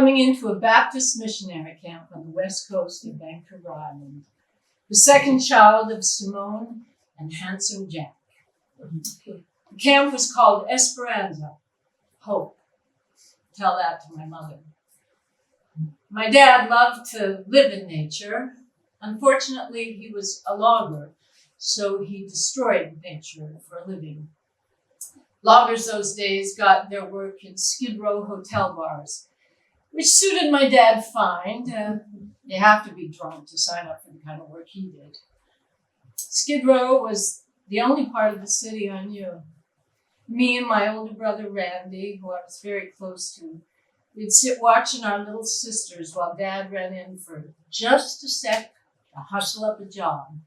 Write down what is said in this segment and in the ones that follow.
coming into a Baptist missionary camp on the west coast of Vancouver Island, the second child of Simone and handsome Jack. The camp was called Esperanza, Hope. Tell that to my mother. My dad loved to live in nature. Unfortunately, he was a logger, so he destroyed nature for a living. Loggers those days got their work in Skid Row hotel bars, which suited my dad fine. You have to be drunk to sign up for the kind of work he did. Skid Row was the only part of the city I knew. Me and my older brother Randy, who I was very close to, we'd sit watching our little sisters while Dad ran in for just a sec to hustle up a job.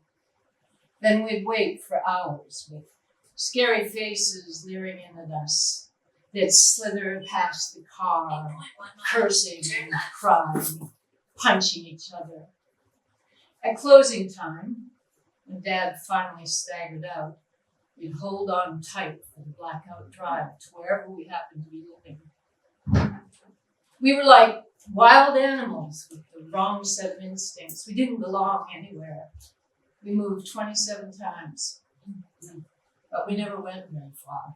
Then we'd wait for hours with scary faces leering in at us. They'd slither past the car, cursing and crying, punching each other. At closing time, when Dad finally staggered out, we'd hold on tight for the blackout drive to wherever we happened to be living. We were like wild animals with the wrong set of instincts. We didn't belong anywhere. We moved 27 times, but we never went very far.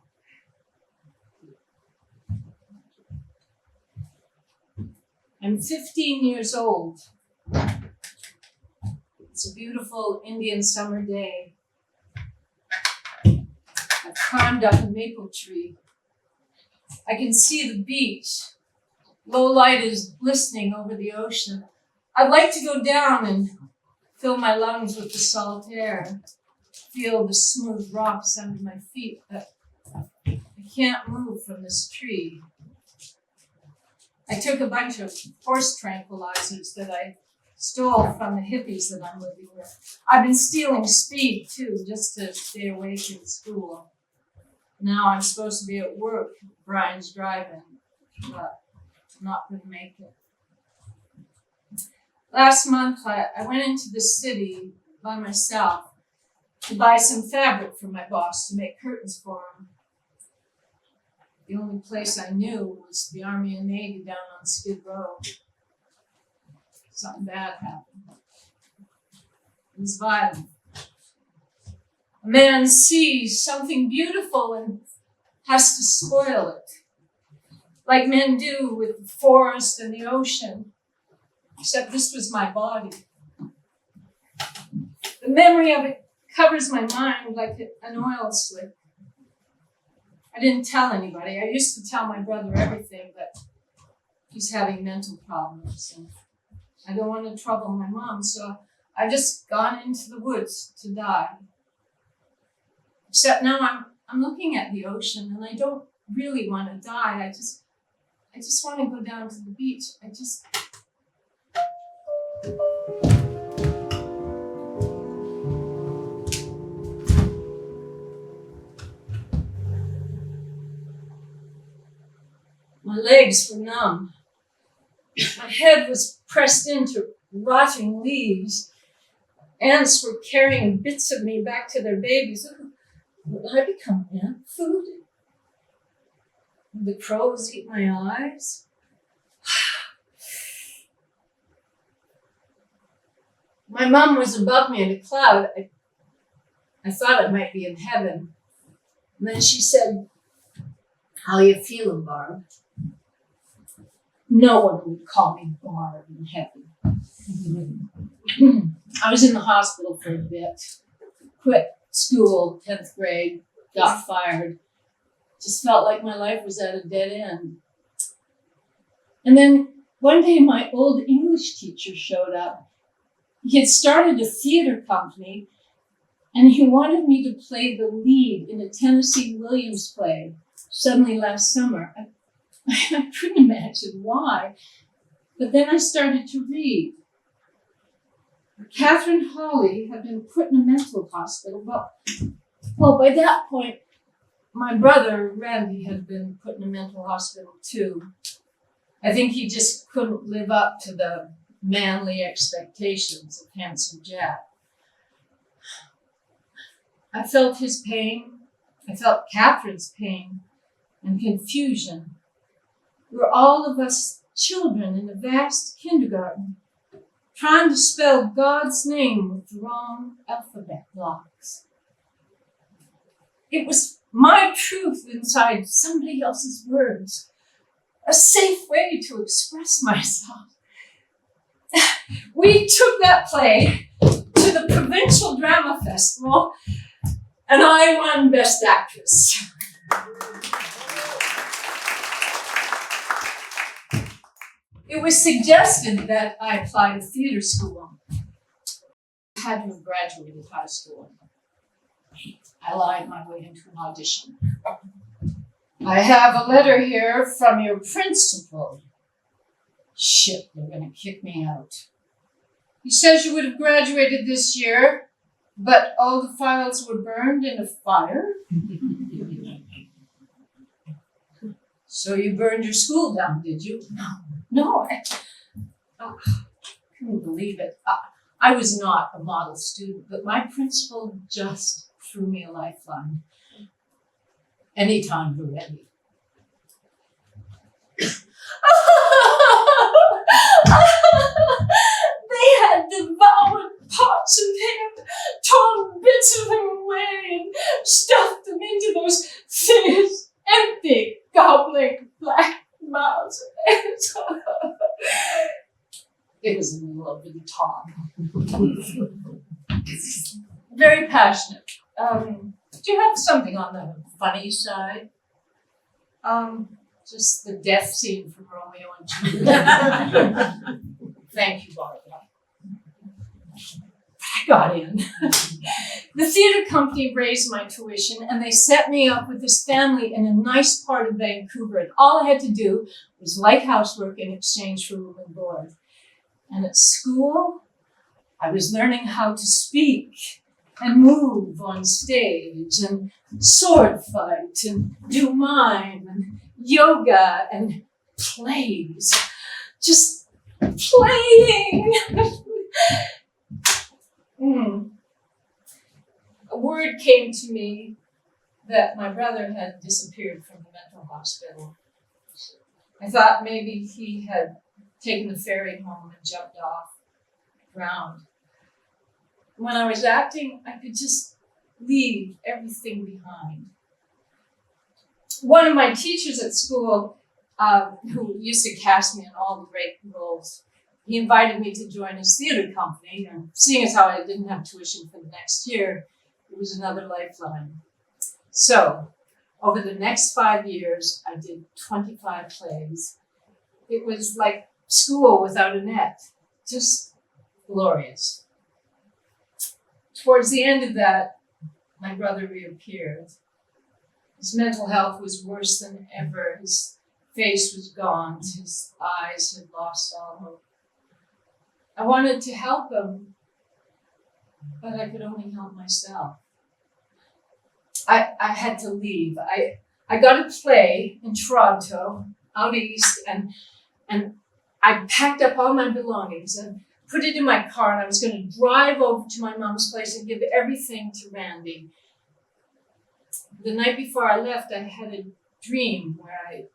I'm 15 years old. It's a beautiful Indian summer day. I've climbed up a maple tree. I can see the beach. Low light is glistening over the ocean. I'd like to go down and fill my lungs with the salt air, feel the smooth rocks under my feet, but I can't move from this tree. I took a bunch of horse tranquilizers that I stole from the hippies that I'm living with. I've been stealing speed, too, just to stay awake in school. Now I'm supposed to be at work. Brian's driving, but I'm not going to make it. Last month, I went into the city by myself to buy some fabric for my boss to make curtains for him. The only place I knew was the Army and Navy down on Skid Row. Something bad happened. It was violent. A man sees something beautiful and has to spoil it, like men do with the forest and the ocean, except this was my body. The memory of it covers my mind like an oil slick. I didn't tell anybody. I used to tell my brother everything, but he's having mental problems, and I don't want to trouble my mom, so I've just gone into the woods to die. Except now I'm looking at the ocean, and I don't really want to die. I just want to go down to the beach. My legs were numb. My head was pressed into rotting leaves. Ants were carrying bits of me back to their babies. Will I become ant food? Will the crows eat my eyes? My mom was above me in a cloud. I thought I might be in heaven. And then she said, "How you feeling, Barb?" No one would call me Barb in heaven. I was in the hospital for a bit. Quit school, 10th grade, got fired. Just felt like my life was at a dead end. And then one day my old English teacher showed up. He had started a theater company, and he wanted me to play the lead in a Tennessee Williams play, Suddenly Last Summer. I couldn't imagine why, but then I started to read. Catherine Hawley had been put in a mental hospital. Well, by that point, my brother, Randy, had been put in a mental hospital too. I think he just couldn't live up to the manly expectations of handsome Jack. I felt his pain. I felt Catherine's pain and confusion. Were all of us children in a vast kindergarten trying to spell God's name with the wrong alphabet blocks. It was my truth inside somebody else's words, a safe way to express myself. We took that play to the Provincial Drama Festival, and I won Best Actress. It was suggested that I apply to theater school. I had to have graduated high school. I lied my way into an audition. I have a letter here from your principal. Shit, they're gonna kick me out. He says you would have graduated this year, but all the files were burned in a fire. So you burned your school down, did you? No, I couldn't believe it. I was not a model student, but my principal just threw me a lifeline. Anytime you're ready. They had devoured parts of him, torn bits of him away, and stuffed them into those thin, empty, gobbling black mouths. It was a little over the top. Very passionate. Do you have something on the funny side? Just the death scene from Romeo and Juliet. Thank you, Barbara. I got in. The theater company raised my tuition, and they set me up with this family in a nice part of Vancouver. And all I had to do was like housework in exchange for room and board. And at school, I was learning how to speak and move on stage and sword fight and do mime and yoga and plays. Just playing. A word came to me that my brother had disappeared from the mental hospital. I thought maybe he had taken the ferry home and jumped off, drowned. When I was acting, I could just leave everything behind. One of my teachers at school, who used to cast me in all the great roles, he invited me to join his theater company, and seeing as how I didn't have tuition for the next year, it was another lifeline. So, over the next 5 years, I did 25 plays. It was like school without a net, just glorious. Towards the end of that, my brother reappeared. His mental health was worse than ever. His face was gaunt. His eyes had lost all hope. I wanted to help him, but I could only help myself. I had to leave. I got a play in Toronto, out east, and I packed up all my belongings and put it in my car, and I was going to drive over to my mom's place and give everything to Randy. The night before I left, I had a dream where I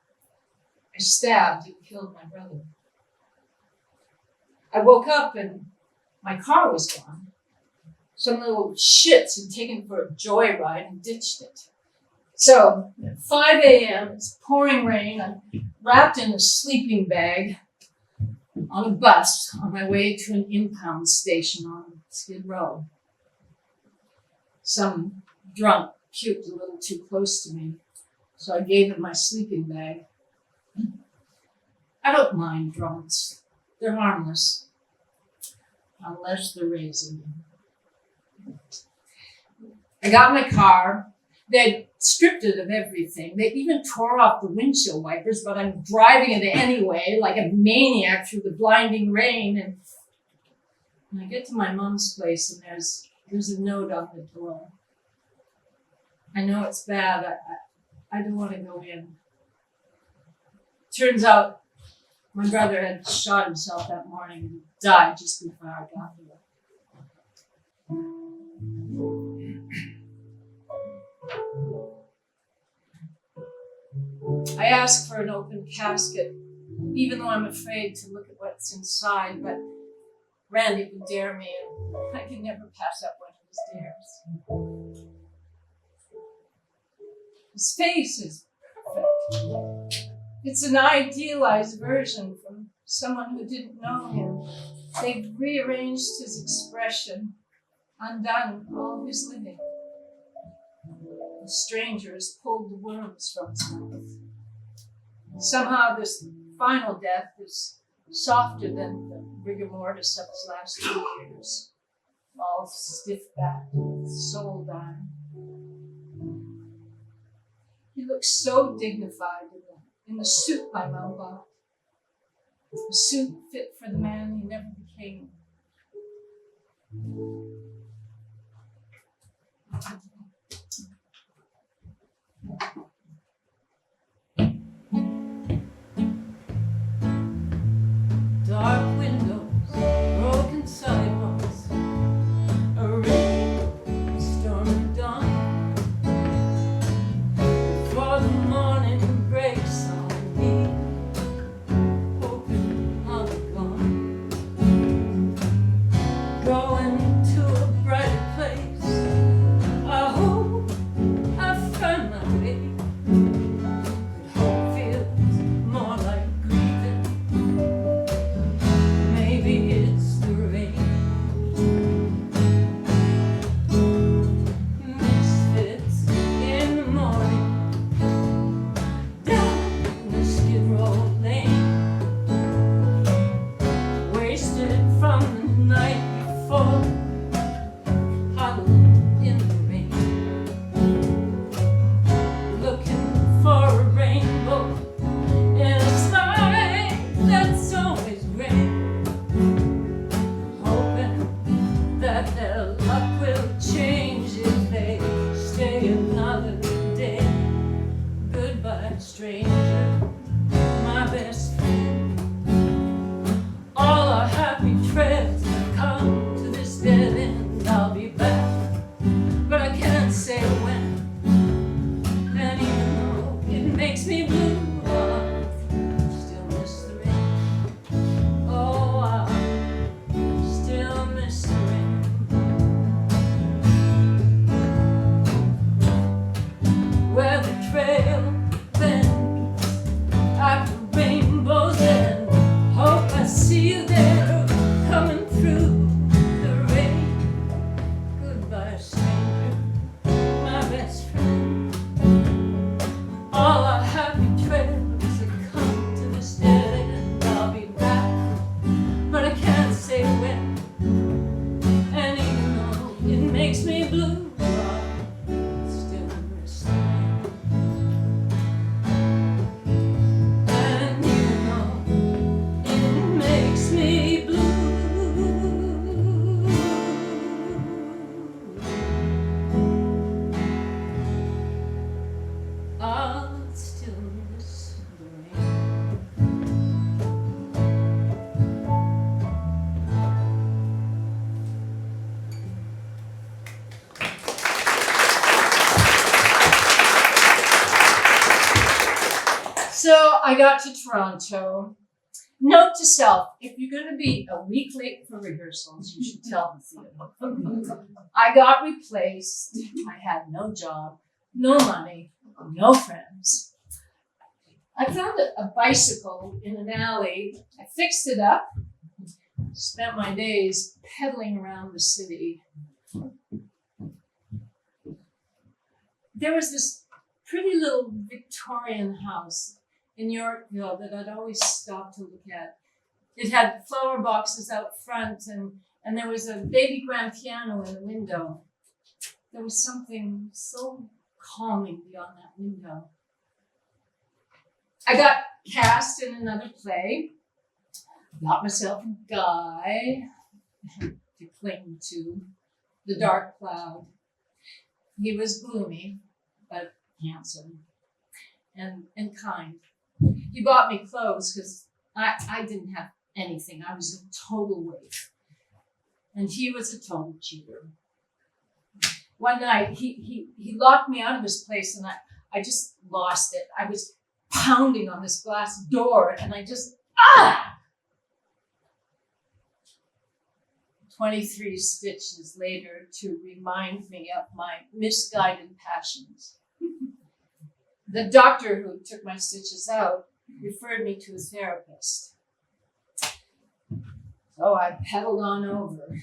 stabbed and killed my brother. I woke up and my car was gone. Some little shits had taken it for a joyride and ditched it. So, at 5 a.m., it's pouring rain. I'm wrapped in a sleeping bag on a bus on my way to an impound station on Skid Row. Some drunk puked a little too close to me, so I gave him my sleeping bag. I don't mind drunks. They're harmless, unless they're raising you. I got in my car. They'd stripped it of everything. They even tore off the windshield wipers, but I'm driving it anyway, like a maniac through the blinding rain. And I get to my mom's place, and there's a note on the door. I know it's bad. I don't want to go in. Turns out my brother had shot himself that morning and died just before I got here. I asked for an open casket even though I'm afraid to look at what's inside, but Randy would dare me, and I can never pass up one of his dares. His face is perfect. It's an idealized version from someone who didn't know him. They've rearranged his expression, undone all his living. The stranger has pulled the worms from his mouth. Somehow this final death is softer than the rigor mortis of his last 2 years, all stiff-backed with soul dying. He looks so dignified in the suit my mom bought, a suit fit for the man he never became. Dark windows, broken sidewalks, a rain, stormy dawn. Before the morning breaks on me, hoping I'll be gone. Going to a brighter place, I hope I find my way. But hope feels more like grieving. Maybe it's the rain. Misfits in the morning, down the skid row lane, wasted from the night before, huddled in the rain, looking for a rainbow in a sky that's always gray, hoping that their luck will change if they stay another day. Goodbye, stranger, my best friend. All our happy trails have come to this dead end. I'll be back, but I can't say when. And even though it makes me blue, I still miss the rain. Oh, I still miss the rain. Where the trail bends at the rainbow's end, hope I see you there, coming through the rain. Goodbye, stranger, my best friend. All our happy trails have come to this dead end. I'll be back, but I can't say when. And even though it makes me blue, I still miss the rain. And even though it makes me blue, I'll still miss the rain. So I got to Toronto. Note to self, if you're going to be a week late for rehearsals, you should tell the theater. I got replaced. I had no job, no money, no friends. I found a bicycle in an alley. I fixed it up, spent my days pedaling around the city. There was this pretty little Victorian house in Yorkville that I'd always stop to look at. It had flower boxes out front, and there was a baby grand piano in the window. There was something so calming beyond that window. I got cast in another play, got myself a guy to cling to, The Dark Cloud. He was gloomy, but handsome and kind. He bought me clothes because I didn't have anything. I was a total waif. And he was a total cheater. One night, he locked me out of his place, and I just lost it. I was pounding on this glass door, and I just Ah! 23 stitches later to remind me of my misguided passions. The doctor who took my stitches out referred me to a therapist. So I pedaled on over.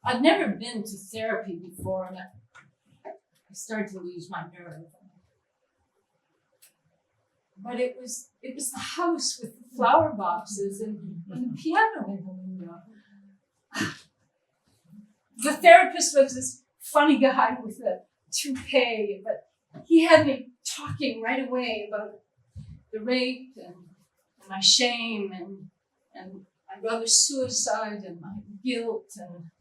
I'd never been to therapy before, and I started to lose my nerve. But it was the house with the flower boxes and the piano in the window. The therapist was this funny guy with a toupee, but he had me talking right away about the rape and my shame and my brother's suicide and my guilt and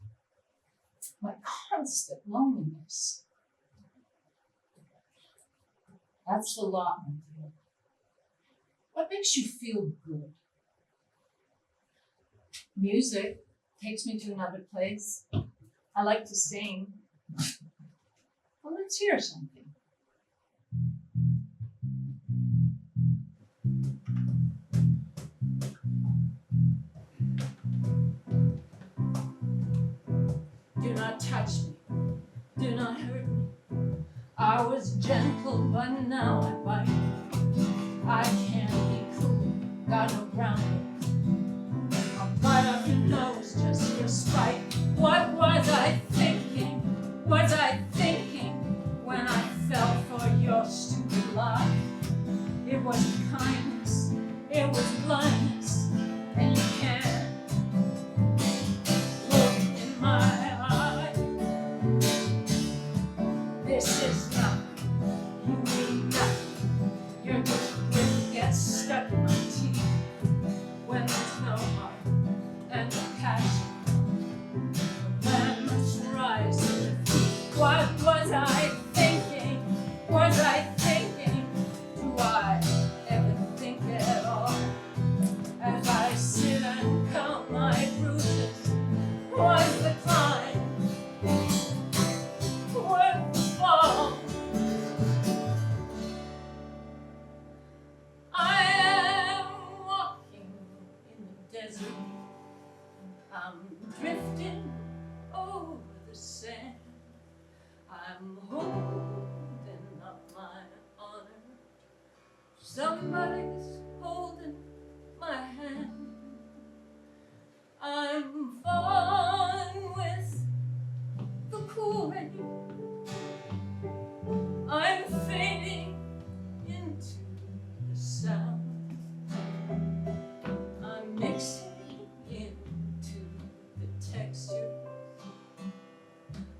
my constant loneliness. That's the lot, my dear. What makes you feel good? Music takes me to another place. I like to sing. Well, let's hear something. Do not touch me. Do not hurt me. I was gentle, but now I bite. I can't be cool. Got no ground. I'll bite off your nose just for spite. What was I thinking? Was I thinking when I fell for your stupid lie? It wasn't kindness, it was blindness, and you can't look in my eye. This is nothing, you mean nothing. Your whip gets stuck in my teeth when there's no heart and no passion. When must rise to the feet. What was I thinking? Was I thinking? Do I ever think at all? As I sit and count my bruises, was the climb worth the fall? I am walking in the desert. I'm drifting over the sand. I'm holding up my honor. Somebody's holding my hand. I'm falling with the cool rain. I'm fading into the sound. I'm mixing into the texture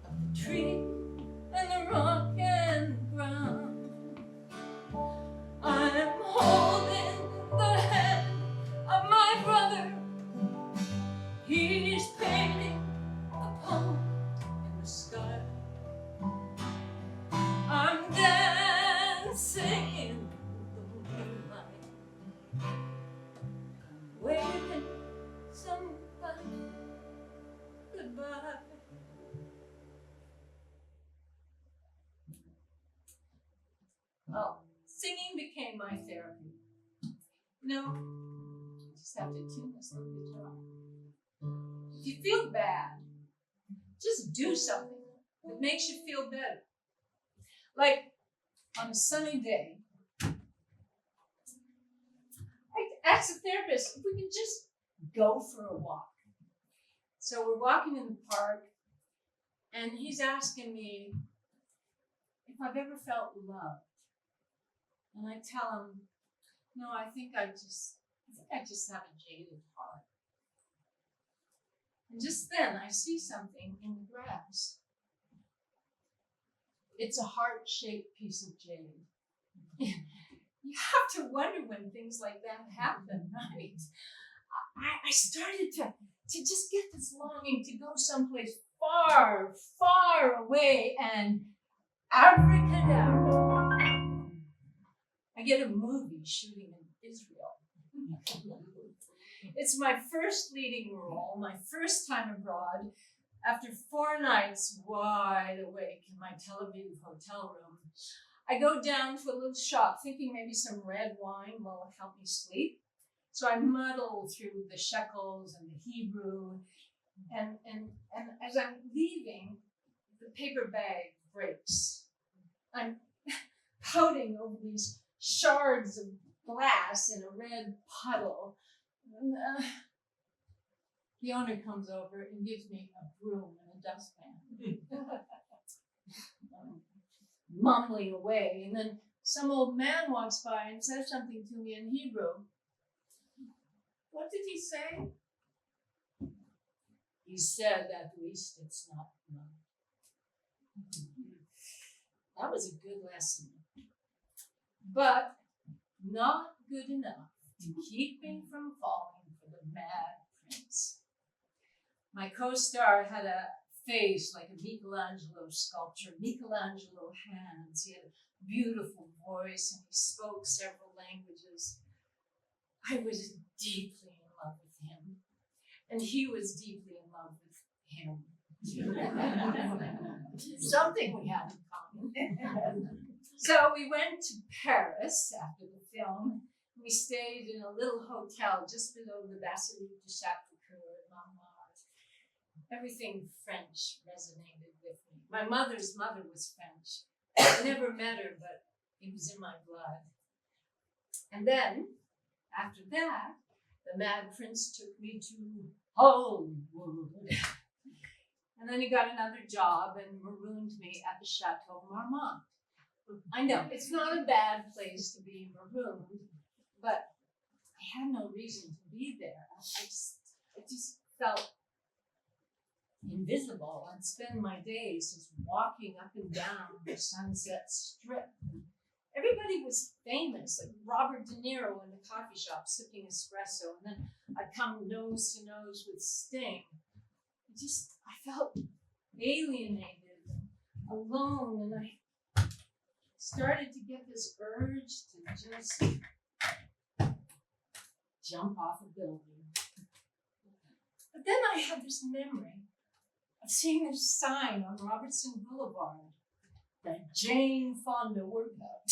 of the tree and the rock and ground. I'm holding the hand of my brother. He's painting a poem in the sky. I'm dancing in the moonlight. I'm waving somebody goodbye. Well, singing became my therapy. You just have to tune this little guitar. If you feel bad, just do something that makes you feel better. Like on a sunny day, I asked the therapist if we could just go for a walk. So we're walking in the park, and he's asking me if I've ever felt loved. And I tell him, no, I think I just have a jaded heart. And just then I see something in the grass. It's a heart-shaped piece of jade. You have to wonder when things like that happen, right? I started to just get this longing to go someplace far, far away, and abracadabra, I get a movie shooting in Israel. It's my first leading role, my first time abroad, after 4 nights wide awake in my Tel Aviv hotel room. I go down to a little shop thinking maybe some red wine will help me sleep. So I muddle through the shekels and the Hebrew, and as I'm leaving, the paper bag breaks. I'm pouting over these shards of glass in a red puddle. And, the owner comes over and gives me a broom and a dustpan. Mumbling away, and then some old man walks by and says something to me in Hebrew. What did he say? He said, at least it's not mine. That was a good lesson, but not good enough to keep me from falling for the Mad Prince. My co-star had a face like a Michelangelo sculpture, Michelangelo hands. He had a beautiful voice and he spoke several languages. I was deeply in love with him, and he was deeply in love with him. Something we had in common. So we went to Paris after the film. We stayed in a little hotel just below the Basilique du Sacré-Cœur in Montmartre. Everything French resonated with me. My mother's mother was French. I never met her, but it was in my blood. And then, after that, the Mad Prince took me to Hollywood. And then he got another job and marooned me at the Chateau Marmont. I know, it's not a bad place to be marooned, but I had no reason to be there. I just felt invisible. I'd spend my days just walking up and down the Sunset Strip. Everybody was famous, like Robert De Niro in the coffee shop sipping espresso, and then I'd come nose to nose with Sting. I felt alienated and alone, and I started to get this urge to just jump off a building. But then I had this memory of seeing a sign on Robertson Boulevard, the Jane Fonda workout.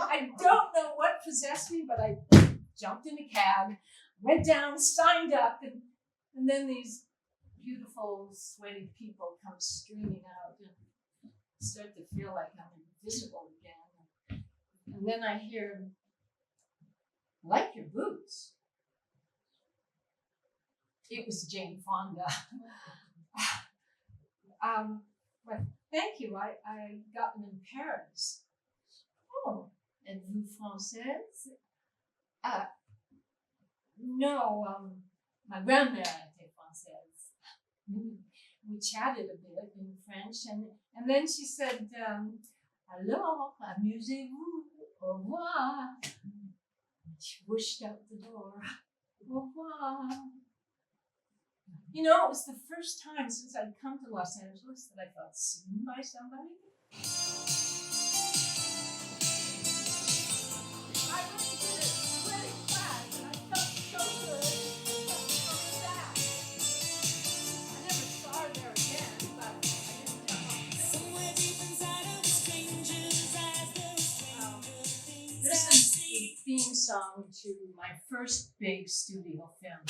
I don't know what possessed me, but I jumped in a cab, went down, signed up, and then these beautiful, sweaty people come streaming out and start to feel like I'm invisible again. And then I hear, I like your boots. It was Jane Fonda. But thank you, I got them in Paris. Oh, êtes-vous française? No, my grandmère était française. We chatted a bit in French, and then she said, alors, amusez-vous, au revoir. She whooshed out the door. Au revoir. You know, it was the first time since I'd come to Los Angeles that I felt seen by somebody. I really did it really fast, and I felt so good coming back. I never saw her there again, but I didn't know. Somewhere deep inside of a stranger's eyes, this is the theme song to my first big studio film.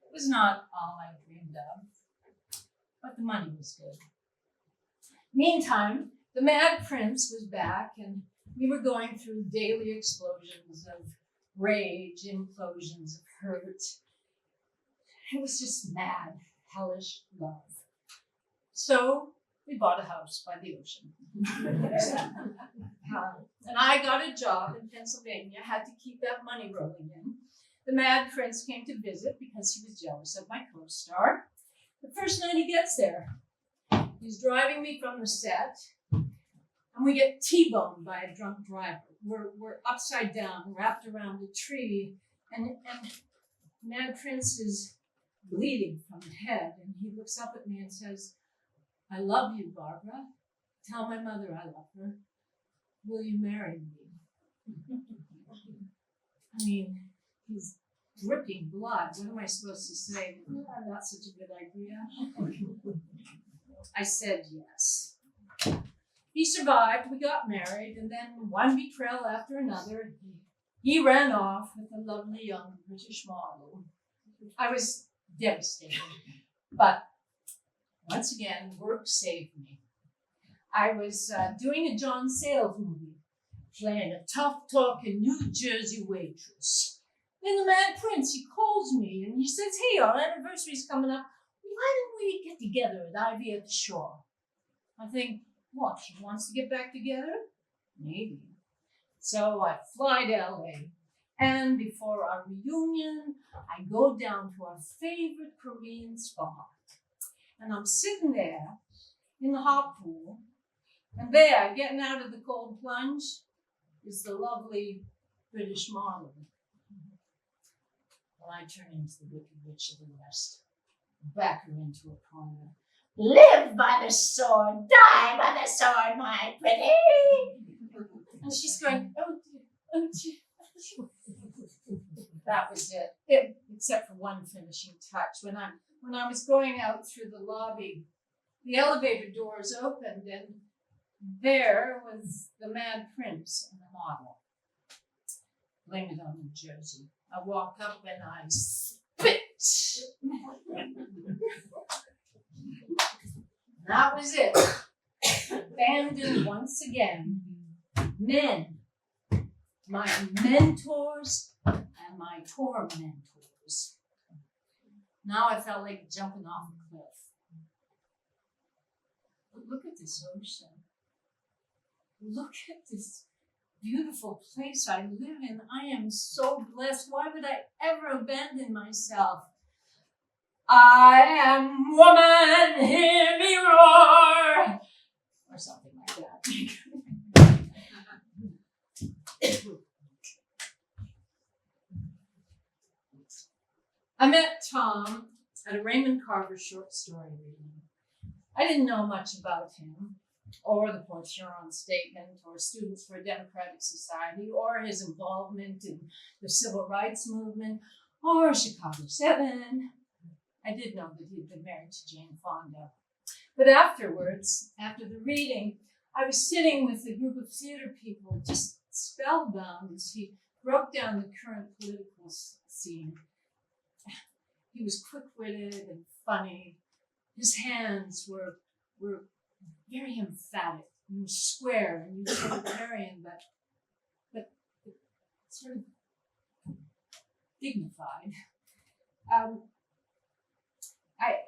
It was not all I dreamed of, but the money was good. Meantime, the Mad Prince was back, and we were going through daily explosions of rage, implosions of hurt. It was just mad, hellish love. So we bought a house by the ocean. And I got a job in Pennsylvania, had to keep that money rolling in. The Mad Prince came to visit because he was jealous of my co-star. The first night he gets there, he's driving me from the set, and we get T-boned by a drunk driver. We're upside down, wrapped around a tree, and Mad Prince is bleeding from the head, and he looks up at me and says, I love you, Barbara. Tell my mother I love her. Will you marry me? I mean, he's dripping blood. What am I supposed to say? Oh, not such a good idea. I said yes. He survived, we got married, and then one betrayal after another, he He ran off with a lovely young British model. I was devastated, but once again, work saved me. I was doing a John Sayles movie, playing a tough-talking New Jersey waitress. Then the Mad Prince, he calls me and he says, "Hey, our anniversary's coming up. Why don't we get together at Ivy at the Shore?" I think, what, she wants to get back together? Maybe. So I fly to LA. And before our reunion, I go down to our favorite Korean spot. And I'm sitting there in the hot pool. And there, getting out of the cold plunge, is the lovely British model. Well, I turn into the Wicked Witch of the West, back her into a corner. "Live by the sword, die by the sword, my pretty." And she's going, "Oh dear, oh dear." That was it. Except for one finishing touch. When I was going out through the lobby, the elevator doors opened, and there was the Mad Prince and the model. Blame it on New Jersey. I walk up and I spit. That was it. Abandoned once again. Men, my mentors and my tormentors. Now I felt like jumping off a cliff. But look at this ocean. Look at this beautiful place I live in. I am so blessed. Why would I ever abandon myself? I am woman, hear me roar. Or something like that. I met Tom at a Raymond Carver short story reading. I didn't know much about him, or the Port Huron Statement, or Students for a Democratic Society, or his involvement in the Civil Rights Movement, or Chicago 7. I did know that he'd been married to Jane Fonda. But afterwards, after the reading, I was sitting with a group of theater people, just spellbound as he broke down the current political scene. He was quick-witted and funny. His hands were very emphatic and square and utilitarian, but sort of dignified.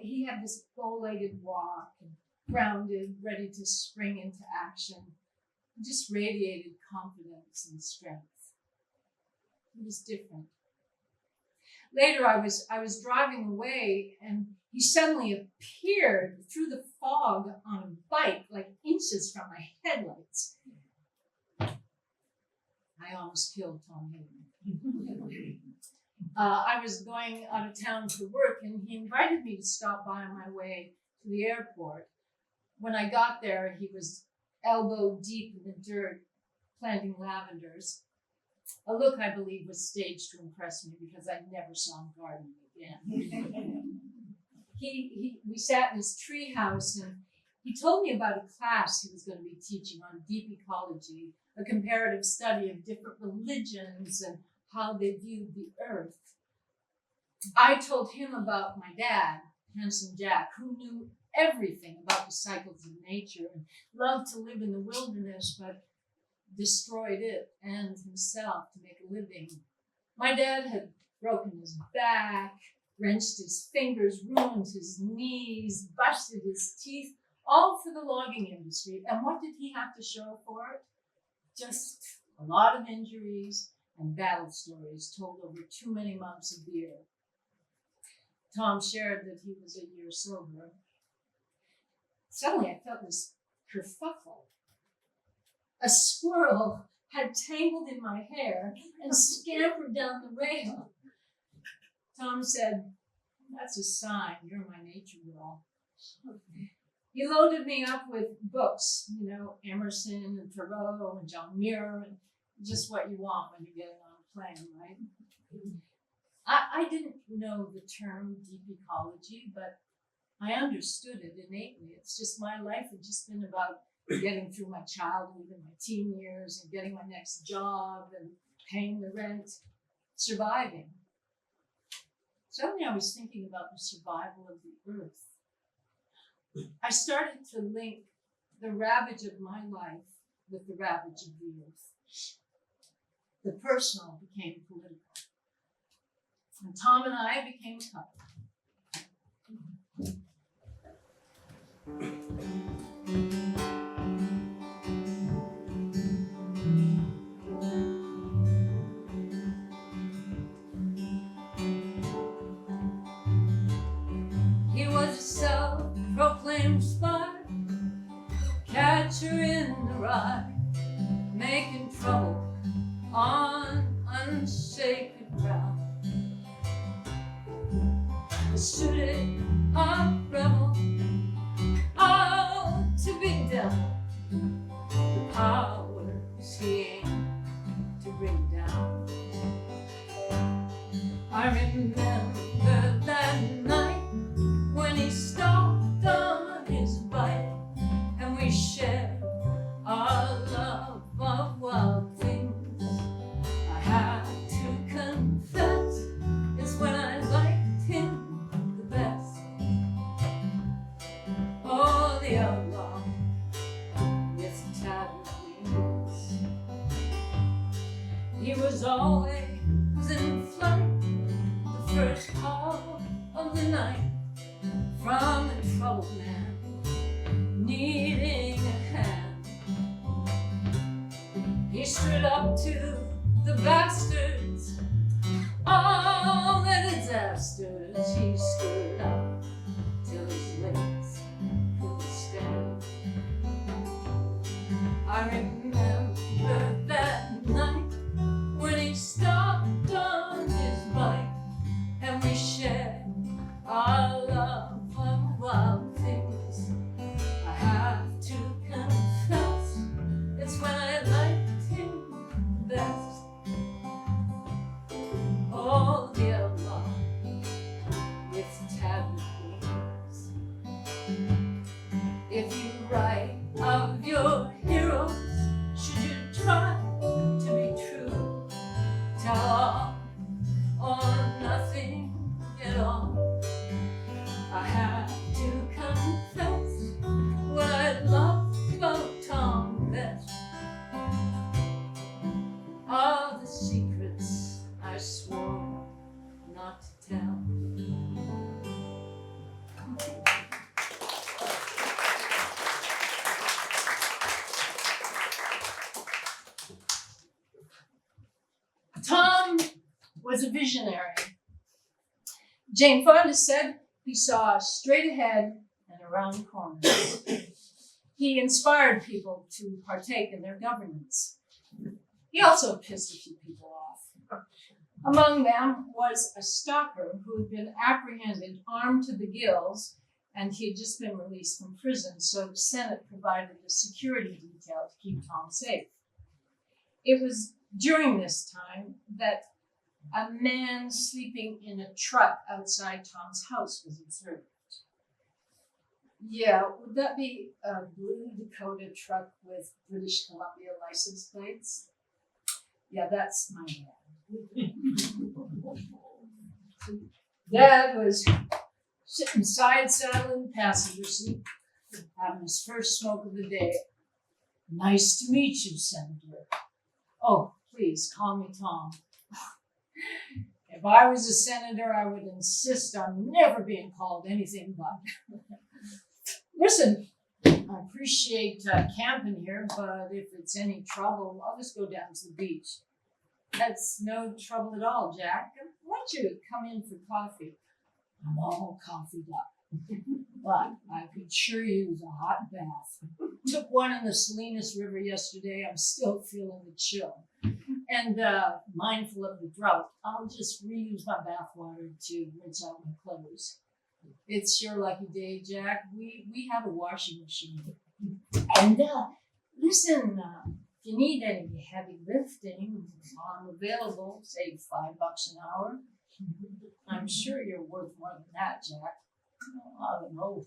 He had this bow-legged walk, and grounded, ready to spring into action. He just radiated confidence and strength. He was different. Later, I was driving away, and he suddenly appeared through the fog on a bike, like inches from my headlights. I almost killed Tom Hayden. I was going out of town for work, and he invited me to stop by on my way to the airport. When I got there, he was elbow deep in the dirt, planting lavenders. A look, I believe, was staged to impress me because I never saw him gardening again. We sat in his tree house, and he told me about a class he was going to be teaching on deep ecology, a comparative study of different religions and how they viewed the earth. I told him about my dad, Handsome Jack, who knew everything about the cycles of nature and loved to live in the wilderness, but destroyed it and himself to make a living. My dad had broken his back, wrenched his fingers, ruined his knees, busted his teeth, all for the logging industry. And what did he have to show for it? Just a lot of injuries and battle stories told over too many months of beer. Tom shared that he was a year sober. Suddenly I felt this kerfuffle. A squirrel had tangled in my hair and scampered down the rail. Tom said, "That's a sign, you're my nature girl." He loaded me up with books, Emerson and Thoreau and John Muir, and just what you want when you get on a plane, right? I didn't know the term deep ecology, but I understood it innately. It's just my life had just been about getting through my childhood and my teen years and getting my next job and paying the rent, surviving. Suddenly I was thinking about the survival of the earth. I started to link the ravage of my life with the ravage of the earth. The personal became political. And Tom and I became a couple. He was a self-proclaimed spy, catcher in the rye, making trouble on unsacred ground. A suited up rebel, out to be devil, the powers he aimed to bring down. I remember that night when he stopped on his bike and we shared our love of wild things. I have to confess, it's when I liked him the best. Oh, the outlaw with tattered wings. He was always in flight, the first call of the night from a troubled man needing a hand. He stood up to the bastards, all the disasters. He stood up till his legs couldn't stand. I remember that night when he stopped on his bike and we shared our love of wild things. I have to confess, it's when I liked him best. Oh, the outlaw with tattered wings. If you write of your heroes, should you try to be true? Tell all or nothing at all. I have to confess what I love about Tom best. All the secrets I swore not to tell. Tom was a visionary. Jane Fonda said he saw straight ahead and around corners. He inspired people to partake in their governance. He also pissed a few people off. Among them was a stalker who had been apprehended armed to the gills, and he had just been released from prison, so the Senate provided a security detail to keep Tom safe. It was during this time that a man sleeping in a truck outside Tom's house was observed. Yeah, would that be a blue Dakota truck with British Columbia license plates? Yeah, that's my dad. Dad was sitting side saddle in the passenger seat, having his first smoke of the day. Nice to meet you, Senator. Oh, please call me Tom. If I was a senator, I would insist on never being called anything but. Listen, I appreciate camping here, but if it's any trouble, I'll just go down to the beach. That's no trouble at all, Jack. Why don't you come in for coffee? I'm all coffeeed up. But I could sure use a hot bath. Took one in the Salinas River yesterday. I'm still feeling the chill. And mindful of the drought, I'll just reuse my bath water to rinse out my clothes. It's your lucky day, Jack. We have a washing machine. And listen, if you need any heavy lifting, I'm available, say $5 an hour. I'm sure you're worth more than that, Jack. I don't know.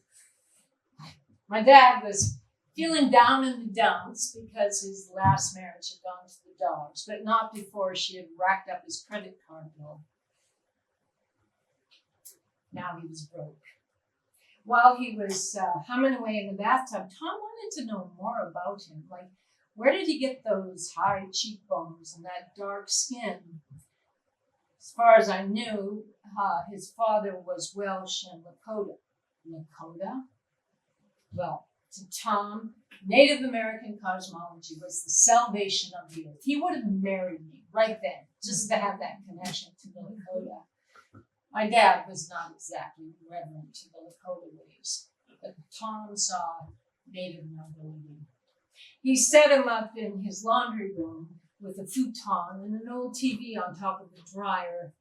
My dad was feeling down in the dumps because his last marriage had gone to the dogs, but not before she had racked up his credit card bill. Now he was broke. While he was humming away in the bathtub, Tom wanted to know more about him. Like, where did he get those high cheekbones and that dark skin? As far as I knew, his father was Welsh and Lakota. Lakota? Well, to Tom, Native American cosmology was the salvation of the earth. He would have married me right then, just to have that connection to the Lakota. My dad was not exactly reverent to the Lakota ways, but Tom saw Native nobility. He set him up in his laundry room with a futon and an old TV on top of the dryer.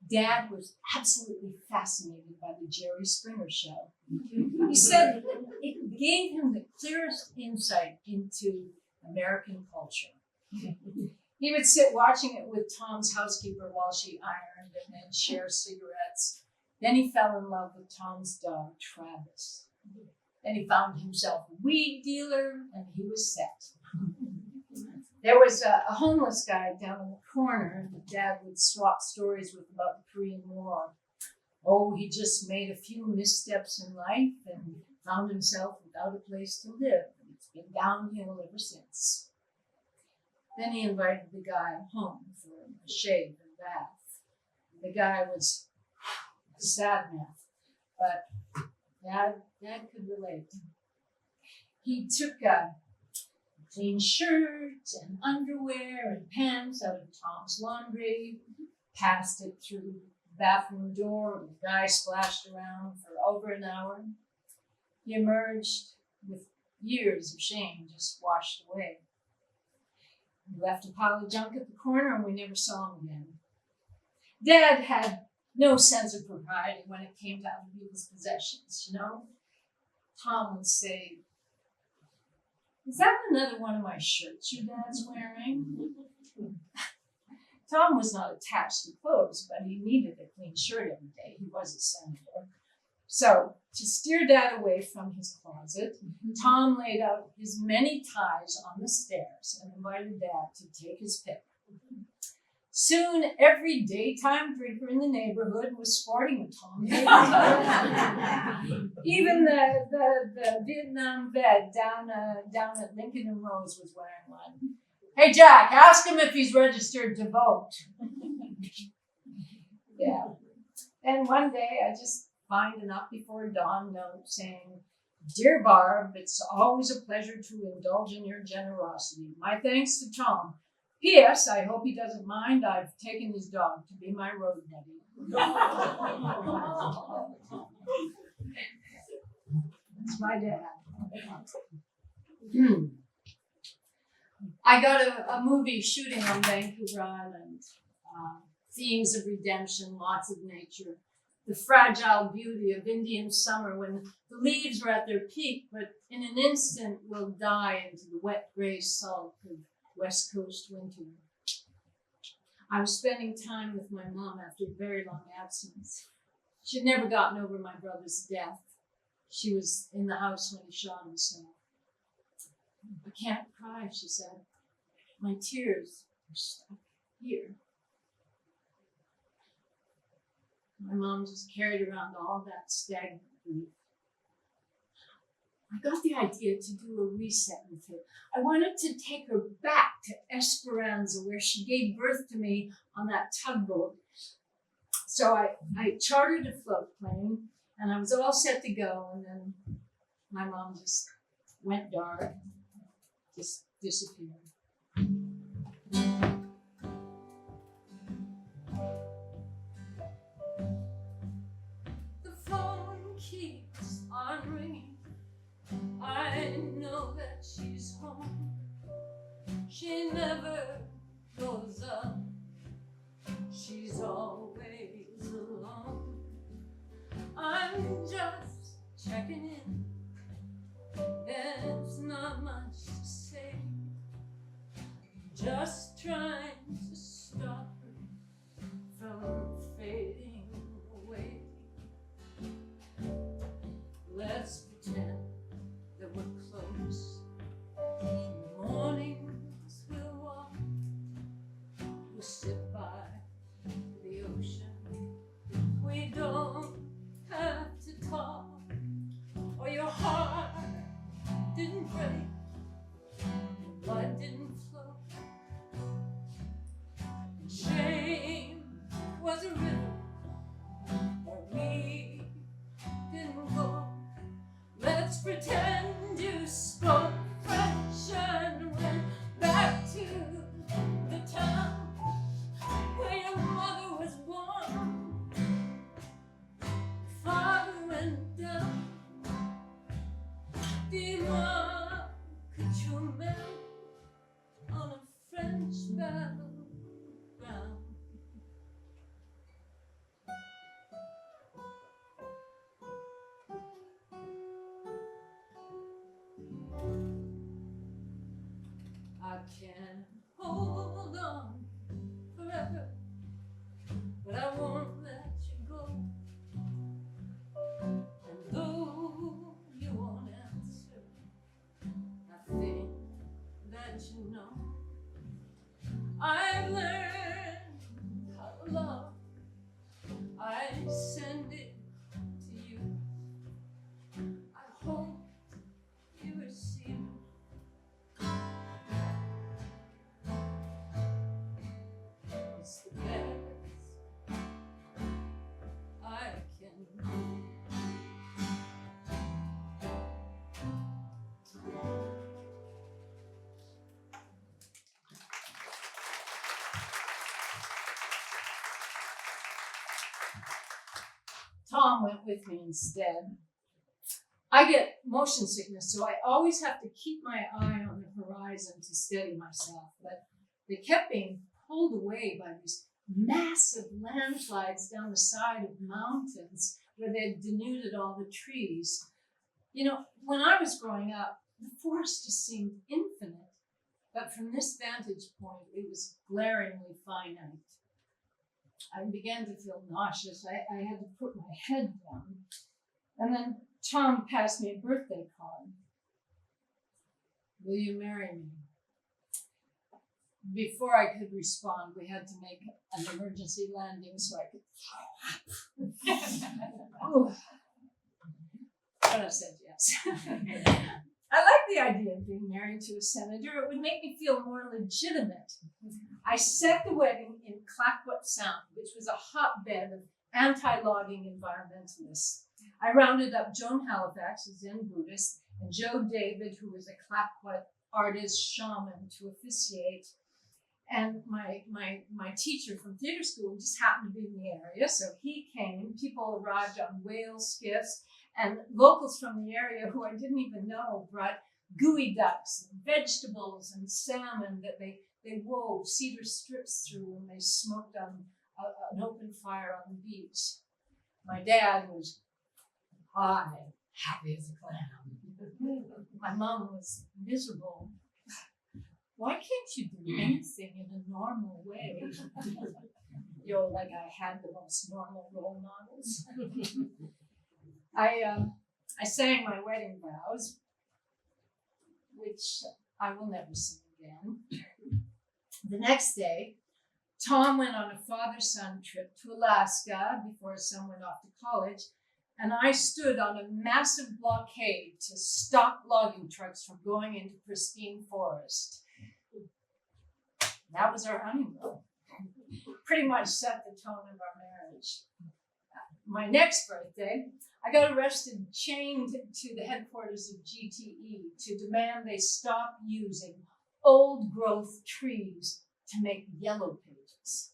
Dad was absolutely fascinated by the Jerry Springer show. He said it gave him the clearest insight into American culture. He would sit watching it with Tom's housekeeper while she ironed and then share cigarettes. Then he fell in love with Tom's dog, Travis. Then he found himself a weed dealer and he was set. There was a homeless guy down in the corner that Dad would swap stories with about the Korean War. Oh, he just made a few missteps in life and found himself without a place to live. It's been downhill ever since. Then he invited the guy home for a shave and bath. The guy was a sad man, but Dad could relate. He took a clean shirt and underwear and pants out of Tom's laundry, passed it through the bathroom door, and the guy splashed around for over an hour. He emerged with years of shame just washed away. He left a pile of junk at the corner and we never saw him again. Dad had no sense of propriety when it came to other people's possessions, you know? Tom would say, "Is that another one of my shirts your dad's wearing?" Tom was not attached to clothes, but he needed a clean shirt every day. He was a senator. So, to steer Dad away from his closet, Tom laid out his many ties on the stairs and invited Dad to take his pick. Soon, every daytime drinker in the neighborhood was sporting a Tom tie. Even the Vietnam vet down at Lincoln and Rose was wearing one. "Hey, Jack, ask him if he's registered to vote." Yeah. And one day, I just find an up before dawn note saying, "Dear Barb, it's always a pleasure to indulge in your generosity. My thanks to Tom. P.S. I hope he doesn't mind. I've taken his dog to be my road buddy." That's my dad. I got a movie shooting on Vancouver Island. Themes of redemption, lots of nature. The fragile beauty of Indian summer when the leaves are at their peak, but in an instant will die into the wet gray salt of West Coast winter. I was spending time with my mom after a very long absence. She'd never gotten over my brother's death. She was in the house when he shot himself. "I can't cry," she said. "My tears are stuck here." My mom just carried around all that stagnant grief. I got the idea to do a reset with her. I wanted to take her back to Esperanza, where she gave birth to me on that tugboat. So I chartered a float plane, and I was all set to go, and then my mom just went dark, just disappeared. The phone keeps on ringing. I know that she's home. She never goes up. She's always alone. I'm just checking in. There's not much to say. Just trying to stop her from fading away. Let's pretend that we're close. your heart didn't break, and blood didn't flow, and shame was a river where we didn't go. Let's pretend you spoke French and went back to the town where your mother was born, father went down. Dis-moi que tu m'aimes on a French battleground. I can hold on forever, but I won't let you go. And though you won't answer, I think that you know I've learned how to love. I send it to you. I hope you receive it. It's the best I can do. Tom went with me instead. I get motion sickness, so I always have to keep my eye on the horizon to steady myself. But they kept being pulled away by these massive landslides down the side of mountains where they'd denuded all the trees. You know, when I was growing up, the forest just seemed infinite. But from this vantage point, it was glaringly finite. I began to feel nauseous. I had to put my head down. And then Tom passed me a birthday card. Will you marry me? Before I could respond, we had to make an emergency landing so I could throw up. Oh. But I said yes. I like the idea of being married to a senator. It would make me feel more legitimate. I set the wedding in Clayoquot Sound, which was a hotbed of anti-logging environmentalists. I rounded up Joan Halifax, a Zen Buddhist, and Joe David, who was a Clayoquot artist shaman, to officiate. And my teacher from theater school just happened to be in the area, so he came. People arrived on whale skiffs, and locals from the area who I didn't even know brought gooey ducks and vegetables and salmon that they wove cedar strips through and they smoked on an open fire on the beach. My dad was high, happy as a clam. My mom was miserable. Why can't you do anything in a normal way? You know, like I had the most normal role models. I sang my wedding vows, which I will never sing again. The next day, Tom went on a father-son trip to Alaska before his son went off to college, and I stood on a massive blockade to stop logging trucks from going into pristine forest. That was our honeymoon. Pretty much set the tone of our marriage. My next birthday, I got arrested, chained to the headquarters of GTE to demand they stop using old growth trees to make yellow pages.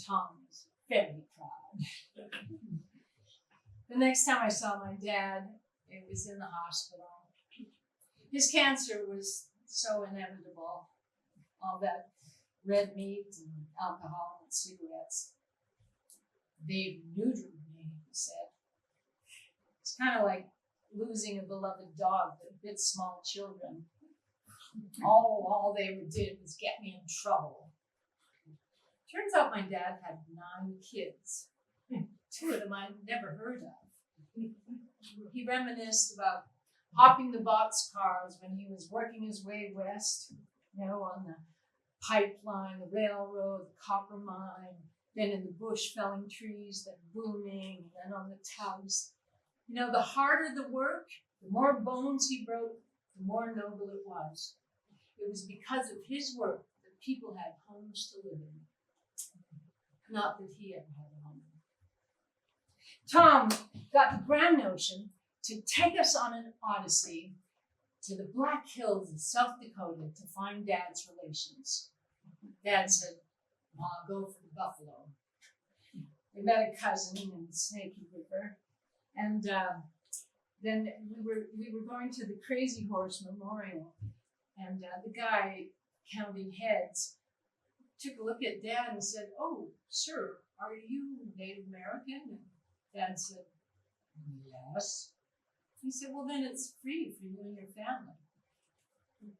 Tom was very proud. The next time I saw my dad, it was in the hospital. His cancer was so inevitable. All that red meat and alcohol and cigarettes. They've neutered me, he said. It's kind of like losing a beloved dog that bit small children. All they did was get me in trouble. Turns out my dad had 9 kids. 2 of them I'd never heard of. He reminisced about hopping the boxcars when he was working his way west, you know, on the pipeline, the railroad, the copper mine, then in the bush felling trees, then booming, and then on the tugs. You know, the harder the work, the more bones he broke, the more noble it was. It was because of his work that people had homes to live in. Not that he ever had a home. Tom got the grand notion to take us on an odyssey to the Black Hills of South Dakota to find Dad's relations. Dad said, "I'll go for the buffalo." We met a cousin in the Snaky River, and then we were going to the Crazy Horse Memorial, and the guy counting heads took a look at Dad and said, "Oh, sir, are you Native American?" And Dad said, "Yes." He said, "Well, then it's free for you and your family."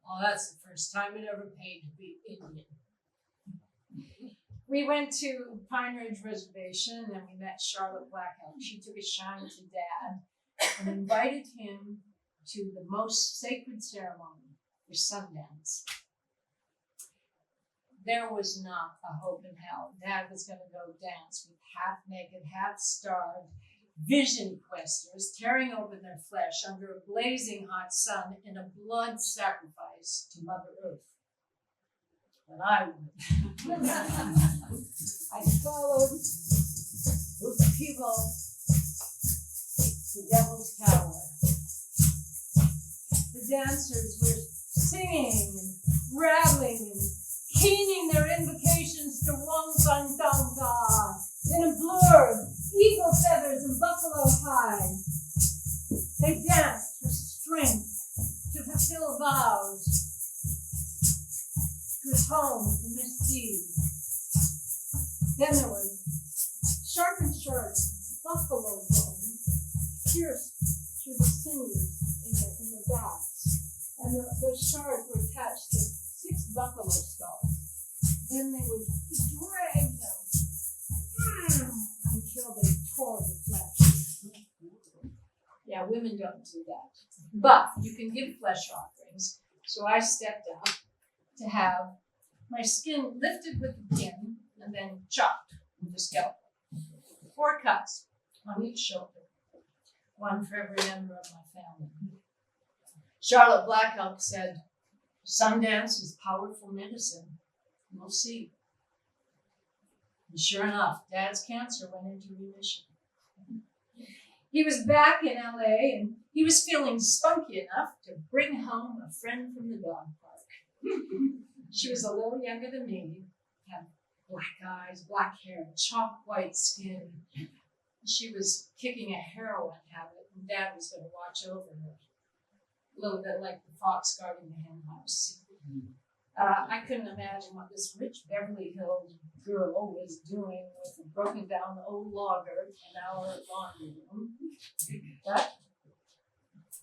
"Oh, that's the first time it ever paid to be Indian." We went to Pine Ridge Reservation and we met Charlotte Black Elk. She took a shine to Dad and invited him to the most sacred ceremony for Sundance. There was not a hope in hell. Dad was going to go dance with half-naked, half-starved vision questers tearing open their flesh under a blazing hot sun in a blood sacrifice to Mother Earth. But I would. I followed those people to Devil's Tower. The dancers were singing and rattling and keening their invocations to Wontontonka in a blur of eagle feathers and buffalo hide. They danced for strength, to fulfill vows, to atone for misdeeds. Then there were sharpened shards, buffalo bones, pierced through the sinews in the backs, and those shards were attached to 6 buffalo skulls. Then they would drag them until they tore the flesh. Yeah, women don't do that. But you can give flesh offerings. So I stepped up to have my skin lifted with the pin and then chopped with the scalpel. 4 cuts on each shoulder, one for every member of my family. Charlotte Black Elk said, "Sundance is powerful medicine. We'll see." And sure enough, Dad's cancer went into remission. He was back in LA and he was feeling spunky enough to bring home a friend from the dog park. She was a little younger than me, had black eyes, black hair, chalk white skin. She was kicking a heroin habit and Dad was going to watch over her. A little bit like the fox guarding the hen house. I couldn't imagine what this rich Beverly Hills girl was doing with a broken down old logger in our laundry room. But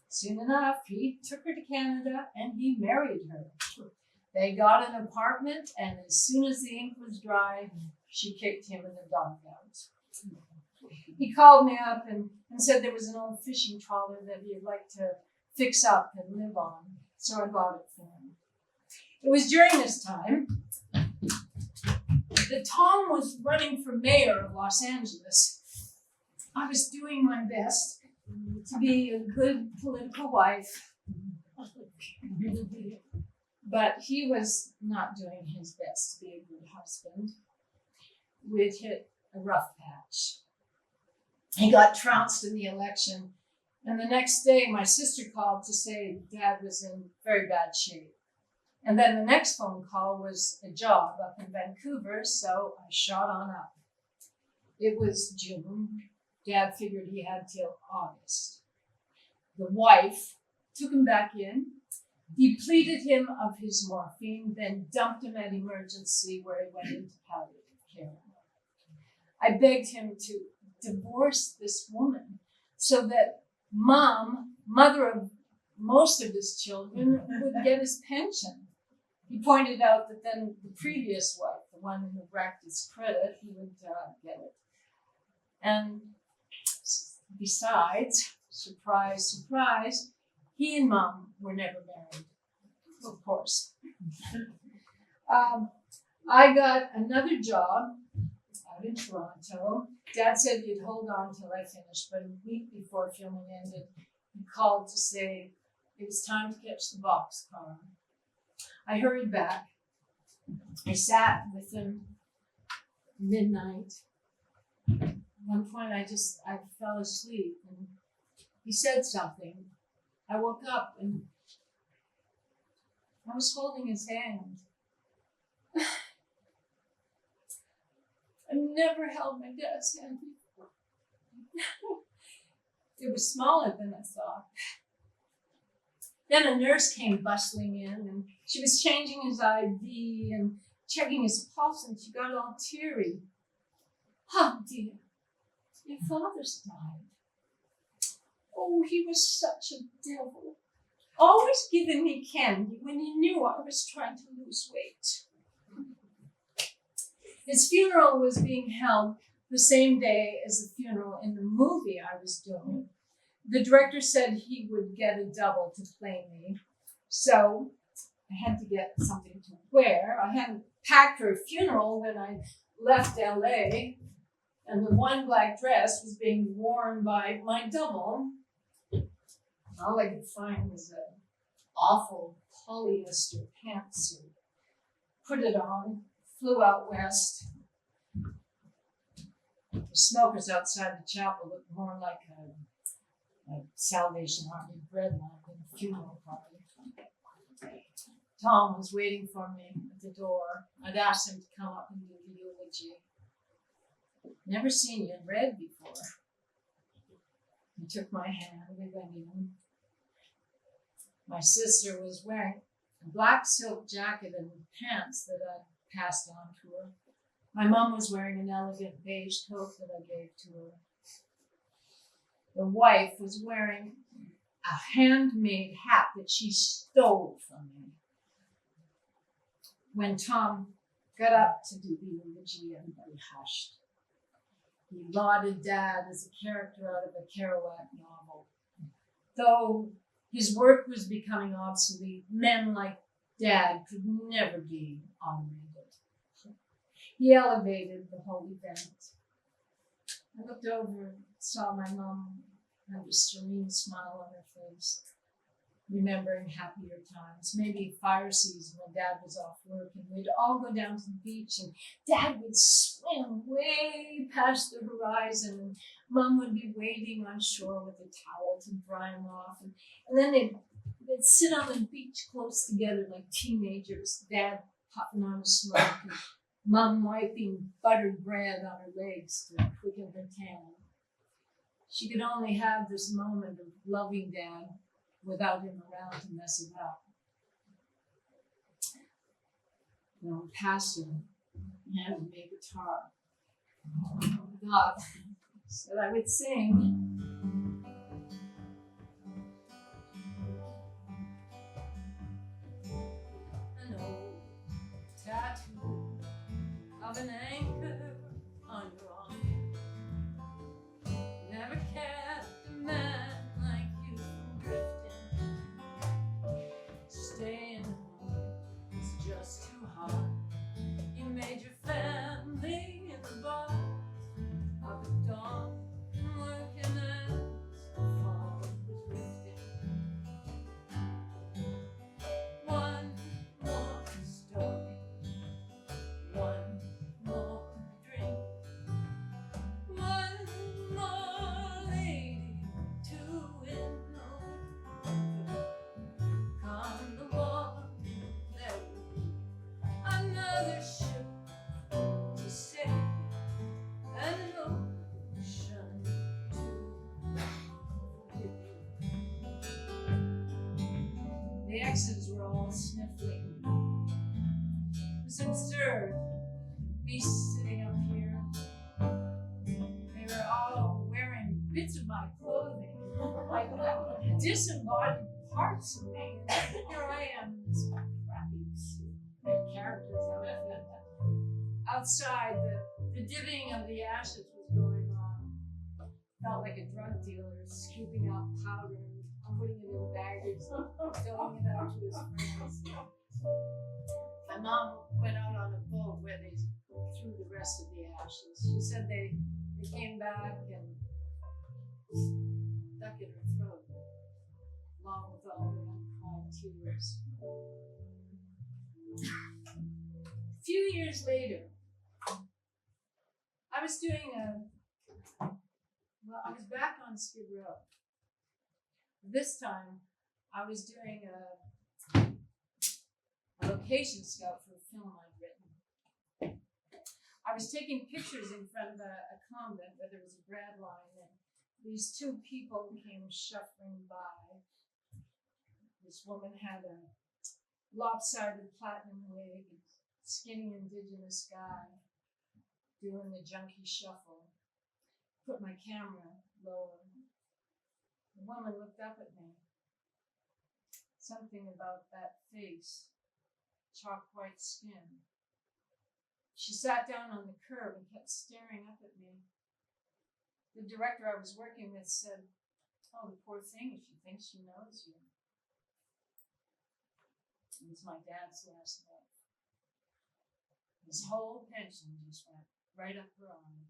soon enough, he took her to Canada and he married her. They got an apartment, and as soon as the ink was dry, she kicked him in the doghouse. He called me up and said there was an old fishing trawler that he'd like to fix up and live on, so I bought it for him. It was during this time that Tom was running for mayor of Los Angeles. I was doing my best to be a good political wife, but he was not doing his best to be a good husband. We'd hit a rough patch. He got trounced in the election, and the next day my sister called to say Dad was in very bad shape. And then the next phone call was a job up in Vancouver, so I shot on up. It was June. Dad figured he had till August. The wife took him back in, depleted him of his morphine, then dumped him at emergency where he went into palliative care. I begged him to divorce this woman so that Mom, mother of most of his children, would get his pension. He pointed out that then the previous wife, the one who racked his credit, he would get it. And besides, surprise, surprise, he and Mom were never married, of course. I got another job out in Toronto. Dad said he'd hold on till I finished, but a week before filming ended, he called to say it was time to catch the boxcar. I hurried back. I sat with him midnight. At one point I fell asleep and he said something. I woke up and I was holding his hand. I've never held my dad's hand before. It was smaller than I thought. Then a nurse came bustling in and she was changing his IV and checking his pulse and she got all teary. Oh dear, your father's died. Oh, he was such a devil. Always giving me candy when he knew I was trying to lose weight. His funeral was being held the same day as the funeral in the movie I was doing. The director said he would get a double to play me. So I had to get something to wear. I hadn't packed for a funeral when I left LA, and the one black dress was being worn by my double. All I could find was an awful polyester pantsuit. Put it on, flew out west. The smokers outside the chapel looked more like a Salvation Army bread line than a funeral party. Tom was waiting for me at the door. I'd asked him to come up and do the eulogy. Never seen you in red before. He took my hand, we went in. My sister was wearing a black silk jacket and pants that I passed on to her. My mom was wearing an elegant beige coat that I gave to her. The wife was wearing a handmade hat that she stole from me. When Tom got up to do the eulogy, everybody hushed. He lauded Dad as a character out of a Kerouac novel. Though his work was becoming obsolete, men like Dad could never be honored. He elevated the whole event. I looked over and saw my mom have a serene smile on her face, remembering happier times, maybe fire season when Dad was off work, and we'd all go down to the beach and Dad would swim way past the horizon and Mom would be waiting on shore with a towel to dry him off, and then they'd sit on the beach close together like teenagers, Dad puffing on a smoke and Mom wiping buttered bread on her legs to quicken her tan. She could only have this moment of loving Dad without him around to mess it up. When we passed him, he handed me a guitar. God said I would sing. An old tattoo of an anchor on your arm. Never kept a man like you from drifting. Staying home is just too hard. You made your family in the bars of the dawn and working as the fog was lifting. One more story, one more drink, one more lady to win over. Come the morning, there will be another ship to sail and an ocean to forgive you. The exes were all sniffling. It was absurd, me sitting up here. They were all wearing bits of my clothing, like disembodied parts of me. And here I am in this crappy suit, character's outfit. Outside, the divvying of the ashes was going on. Felt like a drug dealer scooping out powder and putting it in baggers and filling it out to his friends. My mom went out on a boat where they threw the rest of the ashes. She said they came back and stuck in her throat, along with all her uncried tears. A few years later, I was back on Skid Row. This time, I was doing a location scout for a film I'd written. I was taking pictures in front of a convent where there was a grad line, and these two people came shuffling by. This woman had a lopsided platinum wig, skinny indigenous guy doing the junkie shuffle. Put my camera lower. The woman looked up at me. Something about that face, chalk white skin. She sat down on the curb and kept staring up at me. The director I was working with said, "Oh, the poor thing, she thinks she knows you." It was my dad's last wife. His whole pension just went right up her arm.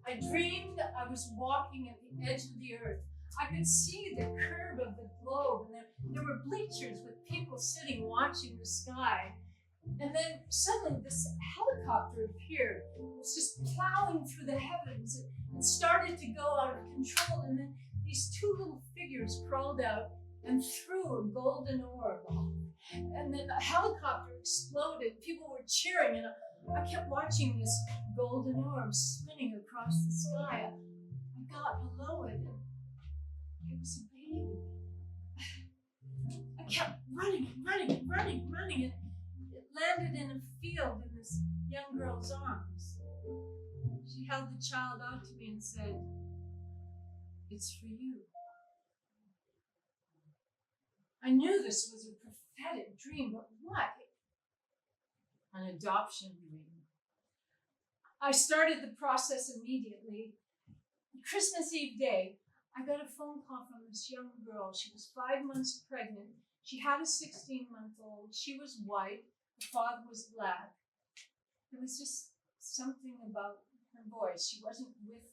I dreamed I was walking at the edge of the earth. I could see the curve of the globe, and there were bleachers with people sitting watching the sky. And then suddenly this helicopter appeared. It was just plowing through the heavens. It started to go out of control, and then these two little figures crawled out and threw a golden orb. And then the helicopter exploded. People were cheering, and I kept watching this golden orb spinning across the sky. I got below it, and it was a baby. I kept running, and it landed in a field in this young girl's arms. She held the child out to me and said, "It's for you." I knew this was a prophetic dream, but what? An adoption dream. I started the process immediately. Christmas Eve day, I got a phone call from this young girl. She was 5 months pregnant. She had a 16-month-old. She was white. The father was black. There was just something about her voice. She wasn't with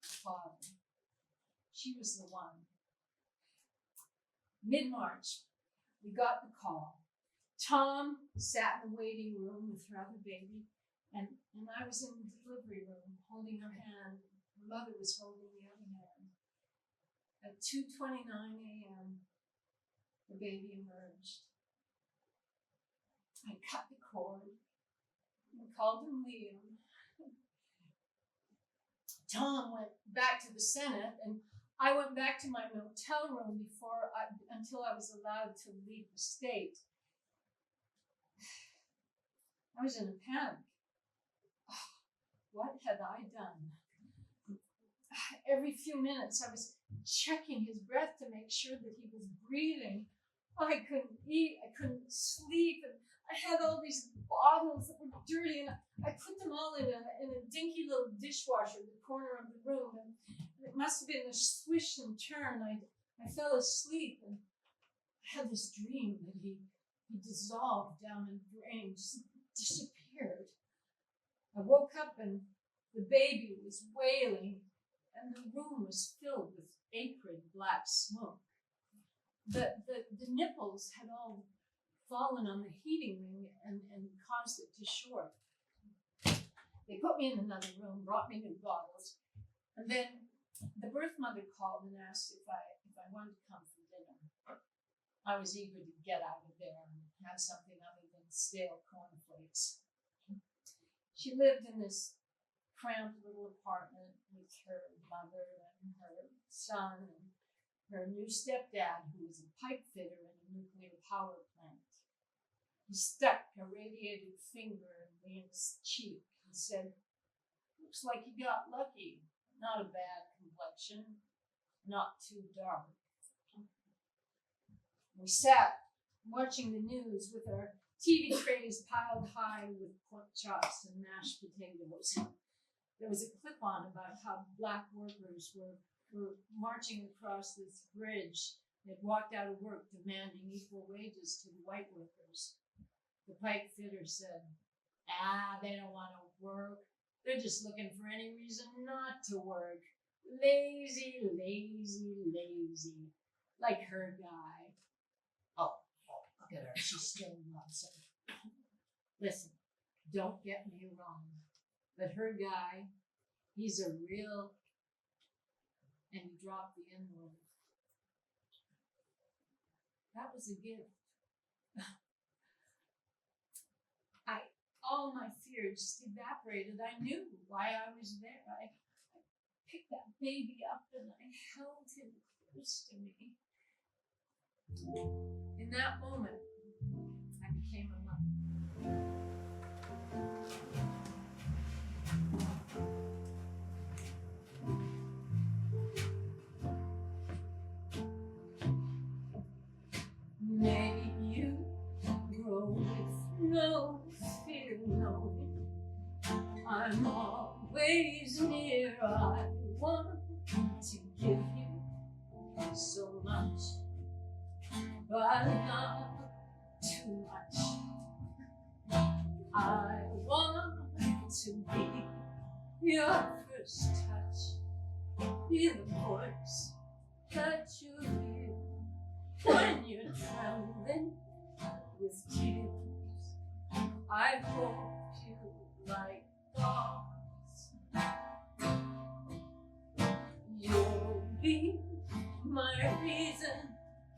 the father. She was the one. Mid-March, we got the call. Tom sat in the waiting room with her other baby, and I was in the delivery room holding her hand. Her mother was holding the other hand. At 2:29 a.m., the baby emerged. I cut the cord and called him Liam. Tom went back to the Senate, and I went back to my motel room until I was allowed to leave the state. I was in a panic. What had I done? Every few minutes, I was checking his breath to make sure that he was breathing. I couldn't eat, I couldn't sleep, and I had all these bottles that were dirty, and I put them all in a dinky little dishwasher in the corner of the room, and it must have been a swish and turn. I fell asleep, and I had this dream that he dissolved down in the brain, just disappeared. I woke up, and the baby was wailing, and the room was filled with acrid black smoke. The nipples had all fallen on the heating ring and caused it to short. They put me in another room, brought me new bottles, and then the birth mother called and asked if I wanted to come for dinner. I was eager to get out of there and have something other than stale cornflakes. She lived in this cramped little apartment with her mother and her son and her new stepdad, who was a pipe fitter in a nuclear power plant. He stuck a radiated finger in Liam's cheek and said, "Looks like you got lucky. Not a bad complexion, not too dark." We sat watching the news with our TV trays piled high with pork chops and mashed potatoes. There was a clip on about how black workers were marching across this bridge had walked out of work demanding equal wages to the white workers. The pipe fitter said, they don't want to work. They're just looking for any reason not to work. Lazy, lazy, lazy. Like her guy. Oh, look at her. She still loves him. Listen, don't get me wrong. But her guy, he's a real, and he dropped the N-word. That was a gift. All my fears just evaporated. I knew why I was there. I picked that baby up and I held him close to me. In that moment, I became a mother. May you grow with no fear, knowing I'm always near. I want to give you so much, but not too much. I want to be your first touch, be the voice that you hear when you're trembling with tears. I hope you like dogs. You'll be my reason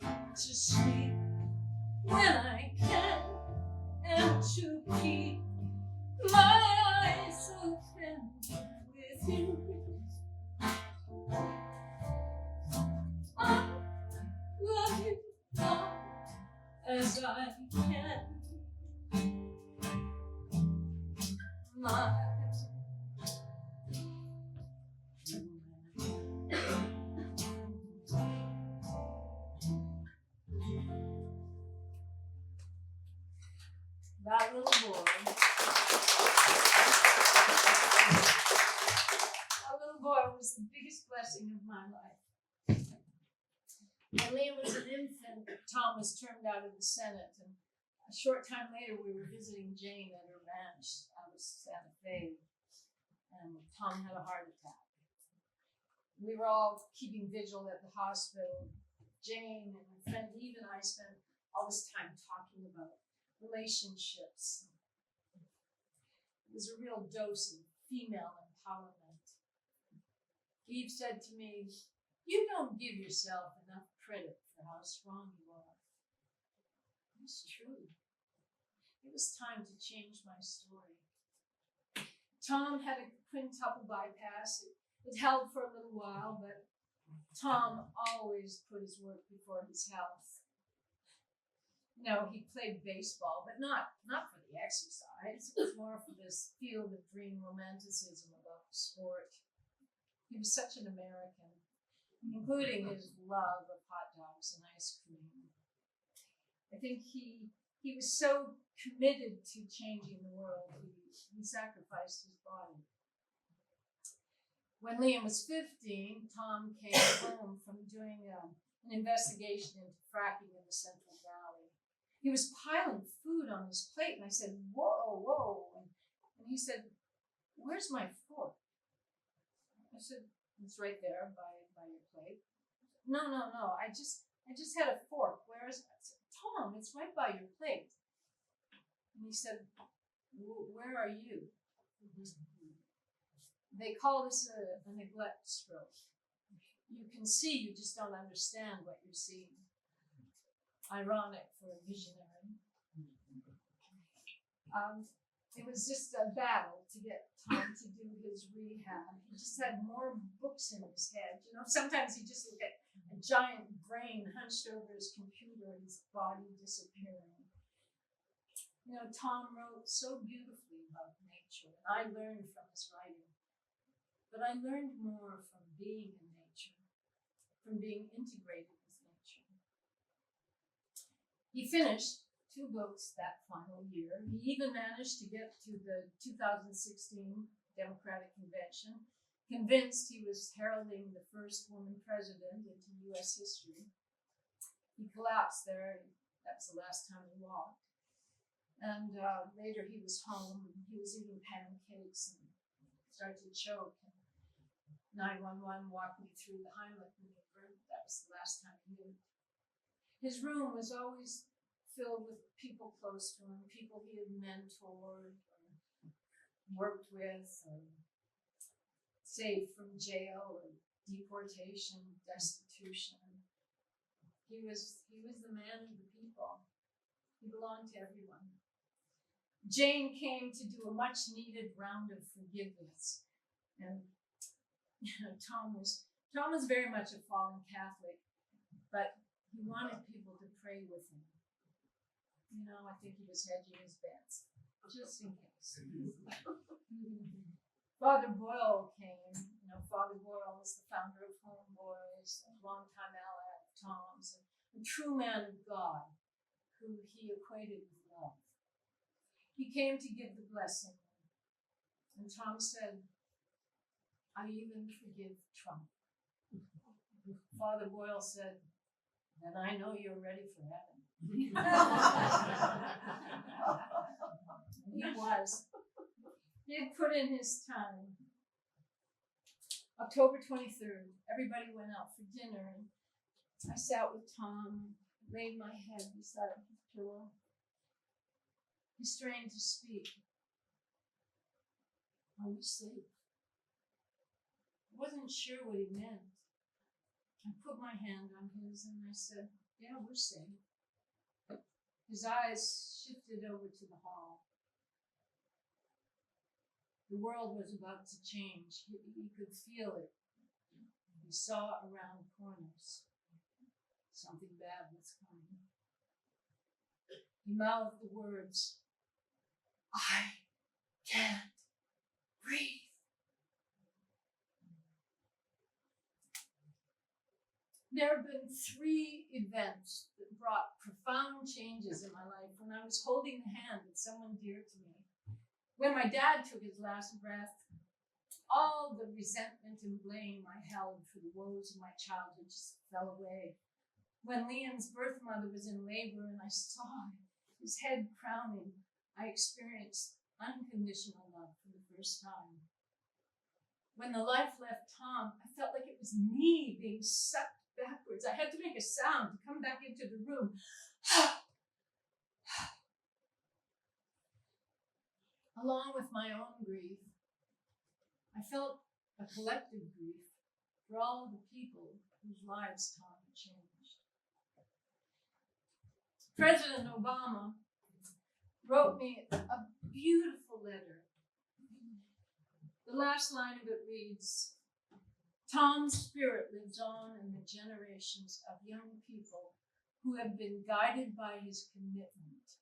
to sleep when I can, and to keep my eyes open with you. I love you long as I can. My that little boy. That little boy was the biggest blessing of my life. When Liam was an infant, Tom was termed out of the Senate, and a short time later we were visiting Jane at her ranch out of Santa Fe, and Tom had a heart attack. We were all keeping vigil at the hospital. Jane and my friend Eve and I spent all this time talking about relationships. It was a real dose of female empowerment. Eve said to me, "You don't give yourself enough credit for how strong you are." It's true. It was time to change my story. Tom had a quintuple bypass. It held for a little while, but Tom always put his work before his health. He played baseball, but not for the exercise. It was more for this field of dream romanticism about the sport. He was such an American, including his love of hot dogs and ice cream. I think he was so committed to changing the world, he sacrificed his body. When Liam was 15, Tom came home from doing an investigation into fracking in the Central Valley. He was piling food on his plate, and I said, whoa. And he said, "Where's my fork?" I said, "It's right there by your plate." No, I just had a fork. Where is it? I said, "Tom, it's right by your plate." And he said, "Where are you?" They call this a neglect stroke. You can see, you just don't understand what you're seeing. Ironic for a visionary. It was just a battle to get Tom to do his rehab. He just had more books in his head. Sometimes he just looked at a giant brain hunched over his computer, his body disappearing. Tom wrote so beautifully about nature, and I learned from his writing. But I learned more from being in nature, from being integrated with nature. He finished 2 books that final year. He even managed to get to the 2016 Democratic Convention, convinced he was heralding the first woman president into U.S. history. He collapsed there. That was the last time he walked. And later he was home and he was eating pancakes and started to choke. And 911 walked me through the Heimlich maneuver. That was the last time he lived. His room was always filled with people close to him, people he had mentored or worked with or saved from jail or deportation, destitution. He was the man of the people. He belonged to everyone. Jane came to do a much needed round of forgiveness. And Tom was very much a fallen Catholic, but he wanted people to pray with him. You know, I think he was hedging his bets, just in case. Father Boyle came. You know, Father Boyle was the founder of Homeboys, a longtime ally of Tom's, a true man of God who he equated with love. He came to give the blessing. And Tom said, I even forgive Trump. Father Boyle said, then I know you're ready for heaven. He was. He had put in his time. October 23rd, everybody went out for dinner, and I sat with Tom, laid my head beside his pillow. He strained to speak. Are we safe? I wasn't sure what he meant. I put my hand on his and I said, yeah, we're safe. His eyes shifted over to the hall. The world was about to change. He could feel it. He saw around corners. Something bad was coming. He mouthed the words, I can't breathe. There have been 3 events that brought profound changes in my life when I was holding the hand of someone dear to me. When my dad took his last breath, all the resentment and blame I held for the woes of my childhood just fell away. When Liam's birth mother was in labor and I saw his head crowning, I experienced unconditional love for the first time. When the life left Tom, I felt like it was me being sucked backwards. I had to make a sound to come back into the room. Along with my own grief, I felt a collective grief for all the people whose lives Tom had changed. President Obama wrote me a beautiful letter. The last line of it reads, Tom's spirit lives on in the generations of young people who have been guided by his commitment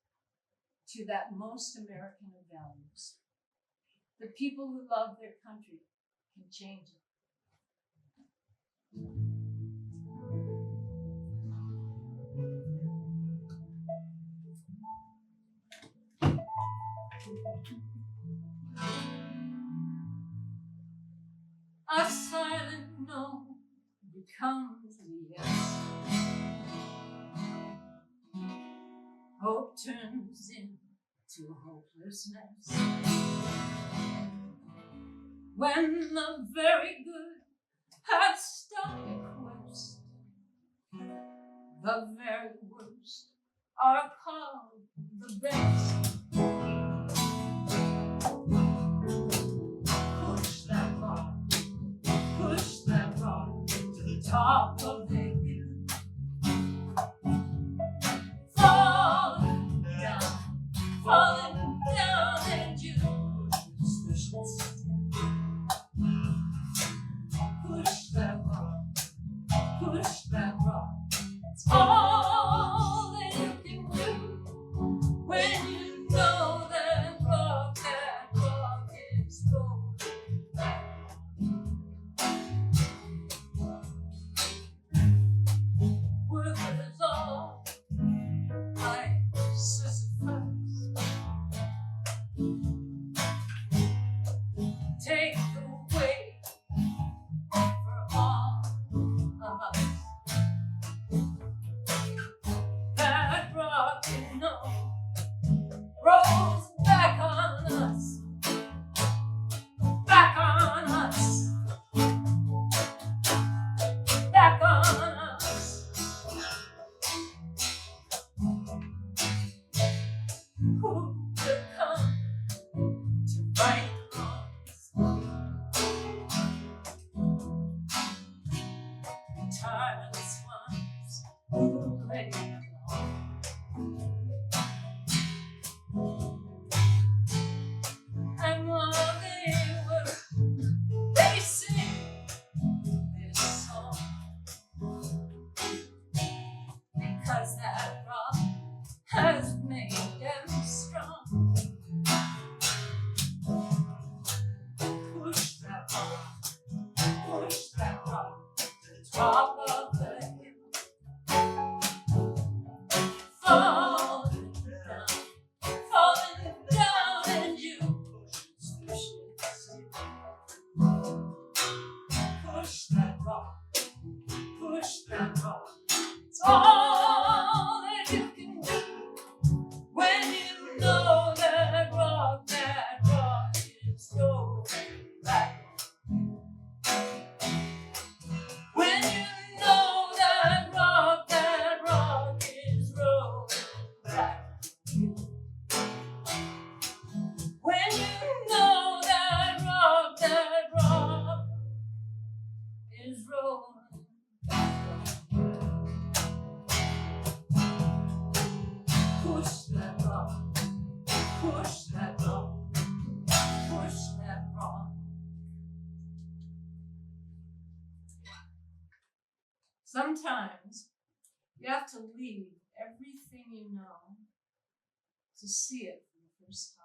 to that most American of values. The people who love their country can change it. A silent no becomes a yes. Hope turns into hopelessness. When the very good have stopped the quest, the very worst are called the best. Push that rock to the top of the hill. Falling down, and you special still. Push that rock. It's all that you can do when you know that rock is rolling. tireless ones who lay along. And while they were racing this song, because that rock has made them strong. Push that rock to the top of the hill. Falling down, and you push it still. Push that rock, it's all that you can do when you know that rock is rolling back. When you know that rock is rolling back. When you know that rock is rolling back. Push that rock, push that rock, push that rock. Sometimes you have to leave everything you know to see it for the first time.